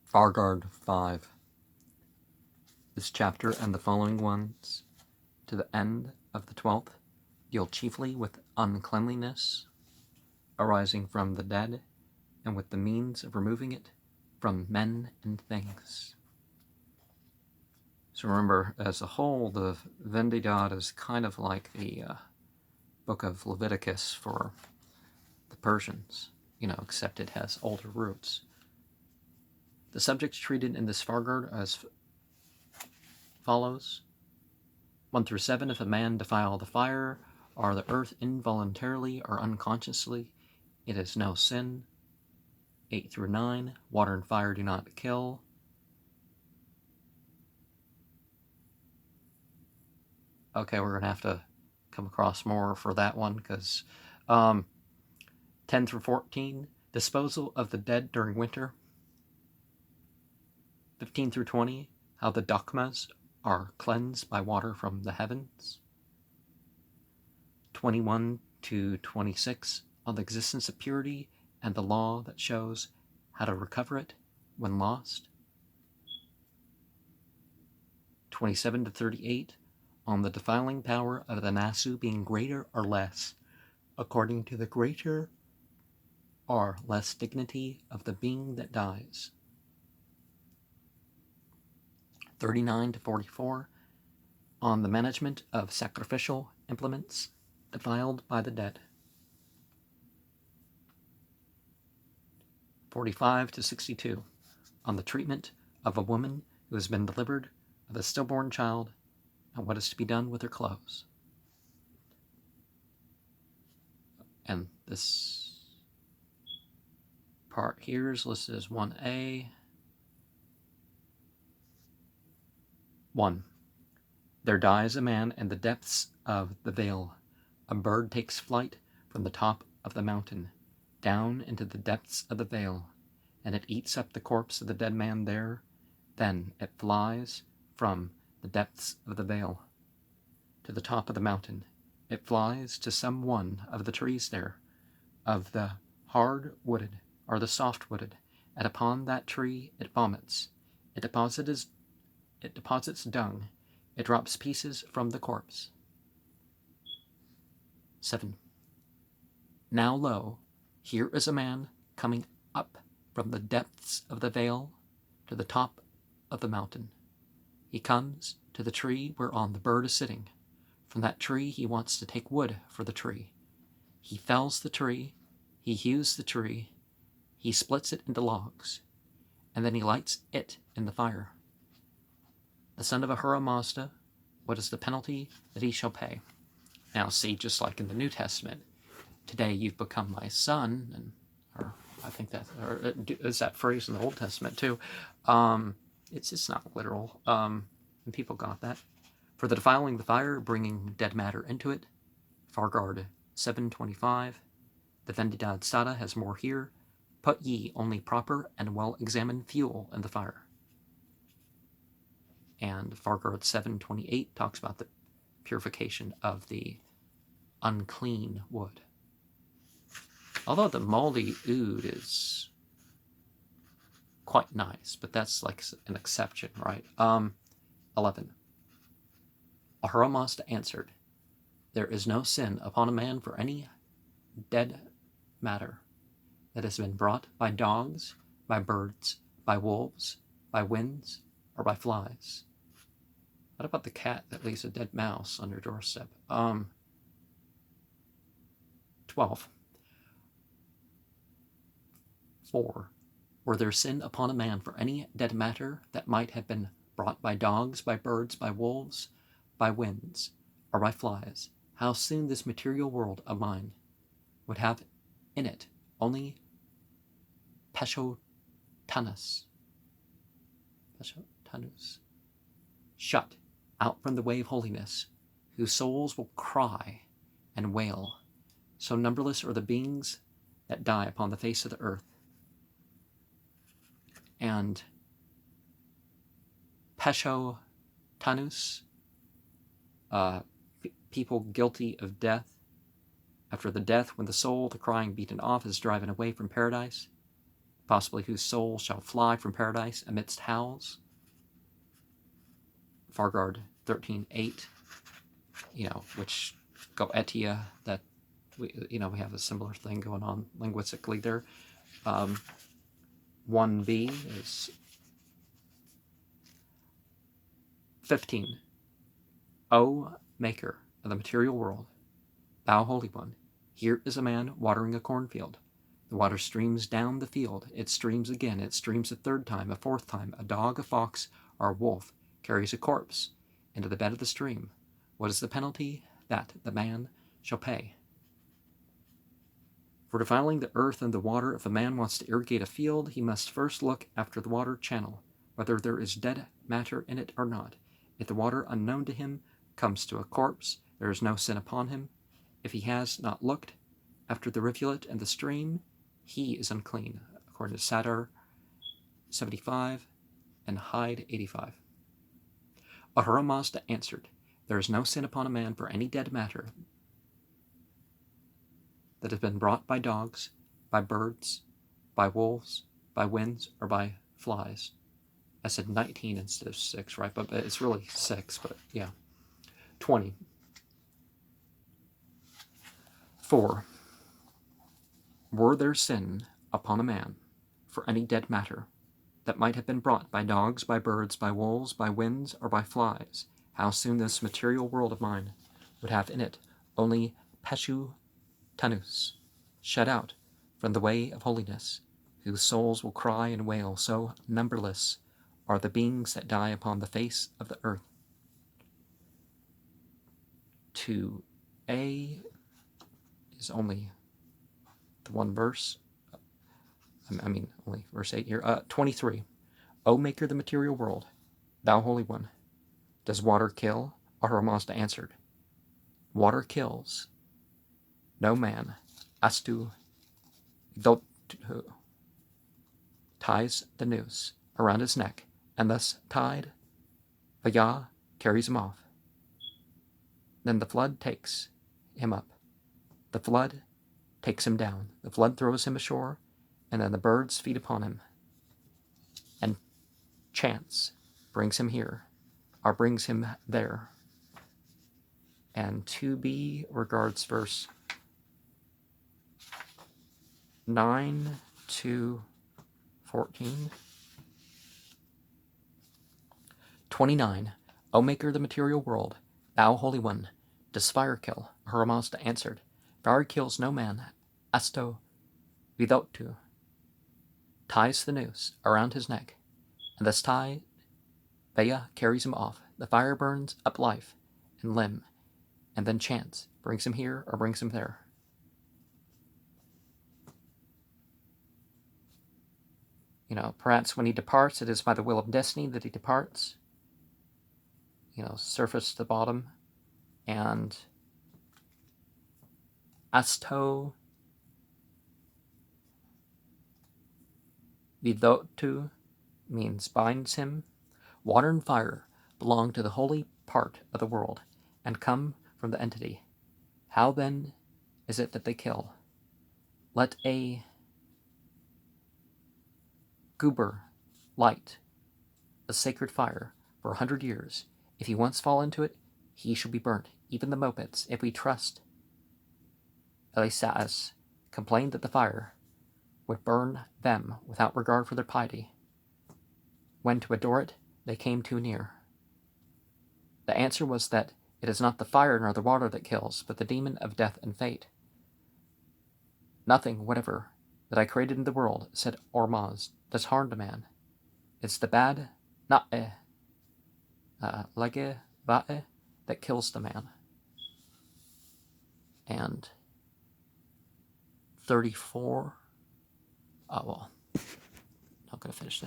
Fargard 5. This chapter and the following ones, to the end of the 12th, deal chiefly with uncleanliness arising from the dead, and with the means of removing it from men and things. So remember, as a whole, the Vendidad is kind of like the book of Leviticus for the Persians, except it has older roots. The subjects treated in this Fargard as follows. 1 through 7, if a man defile the fire or the earth involuntarily or unconsciously, it is no sin. 8 through 9, water and fire do not kill. Okay, we're going to have to come across more for that one, because 10 through 14, disposal of the dead during winter. 15 through 20, how the dokmas are cleansed by water from the heavens. 21 to 26, on the existence of purity and the law that shows how to recover it when lost. 27 to 38, on the defiling power of the Nasu being greater or less, according to the greater or less dignity of the being that dies. 39 to 44, on the management of sacrificial implements defiled by the dead. 45 to 62, on the treatment of a woman who has been delivered of a stillborn child and what is to be done with her clothes. And this part here is listed as 1a. 1. There dies a man in the depths of the vale. A bird takes flight from the top of the mountain, down into the depths of the vale, and it eats up the corpse of the dead man there. Then it flies from the depths of the vale to the top of the mountain. It flies to some one of the trees there, of the hard-wooded or the soft-wooded, and upon that tree it vomits. It deposits dung. It drops pieces from the corpse. 7. Now lo, here is a man coming up from the depths of the vale to the top of the mountain. He comes to the tree whereon the bird is sitting. From that tree he wants to take wood for the tree. He fells the tree, he hews the tree, he splits it into logs, and then he lights it in the fire. The son of Ahura Mazda, what is the penalty that he shall pay? Now see, just like in the New Testament, today you've become my son, or I think that, or is that phrase in the Old Testament too? It's not literal, and people got that. For the defiling the fire, bringing dead matter into it, Fargard 7:25, the Vendidad Sada has more here. Put ye only proper and well-examined fuel in the fire. And Fargard 7:28 talks about the purification of the unclean wood. Although the moldy oud is quite nice, but that's like an exception, right? 11. Ahura Mazda answered, there is no sin upon a man for any dead matter that has been brought by dogs, by birds, by wolves, by winds, or by flies. What about the cat that leaves a dead mouse on your doorstep? 12. 4. Were there sin upon a man for any dead matter that might have been brought by dogs, by birds, by wolves, by winds, or by flies, how soon this material world of mine would have in it only Peshotanus, shut out from the way of holiness, whose souls will cry and wail. So numberless are the beings that die upon the face of the earth. And Peshotanus, people guilty of death, after the death when the soul, the crying beaten off, is driven away from paradise. possibly whose soul shall fly from paradise amidst howls. Fargard 13.8, which Goetia, that we have a similar thing going on linguistically there. 1b is 15. O maker of the material world, thou holy one, here is a man watering a cornfield. The water streams down the field. It streams again. It streams a third time, a fourth time. A dog, a fox, or a wolf carries a corpse into the bed of the stream. What is the penalty? That the man shall pay. For defiling the earth and the water, if a man wants to irrigate a field, he must first look after the water channel, whether there is dead matter in it or not. If the water unknown to him comes to a corpse, there is no sin upon him. If he has not looked after the rivulet and the stream, he is unclean, according to Satyr 75 and Hyde 85. Ahura Mazda answered, there is no sin upon a man for any dead matter that has been brought by dogs, by birds, by wolves, by winds, or by flies. I said 19 instead of 6, right? But it's really 6, but yeah. 20. 4. Were there sin upon a man for any dead matter that might have been brought by dogs, by birds, by wolves, by winds, or by flies, how soon this material world of mine would have in it only Peshu Tanus, shut out from the way of holiness, whose souls will cry and wail, so numberless are the beings that die upon the face of the earth. 2a is only the one verse. Only verse 8 here. 23. O maker of the material world, thou holy one, does water kill? Ahura Mazda answered, water kills no man. Astu Vidottu ties the noose around his neck, and thus tied, Vaya carries him off. Then the flood takes him up. The flood takes him down. The flood throws him ashore, and then the birds feed upon him. And chance brings him here, or brings him there. And 2b regards verse 9 to 14. 29. O maker of the material world, thou holy one, does fire kill? Ahura Mazda answered, fire kills no man. Asto Vidottu ties the noose around his neck, and thus tied, Vaya carries him off. The fire burns up life and limb, and then chance brings him here or brings him there. Perhaps when he departs, it is by the will of destiny that he departs. Surface to the bottom. And Asto Vidottu means binds him. Water and fire belong to the holy part of the world and come from the entity. How then is it that they kill? Let a goober light a sacred fire for 100 years. If he once fall into it, he shall be burnt. Even the mopeds, if we trust Elisaas, complained that the fire would burn them without regard for their piety. When to adore it, they came too near. The answer was that it is not the fire nor the water that kills, but the demon of death and fate. Nothing whatever that I created in the world, said Ormaz, does harm to man. It's the bad na'e, lege va'e, that kills the man. And 34, not going to finish that.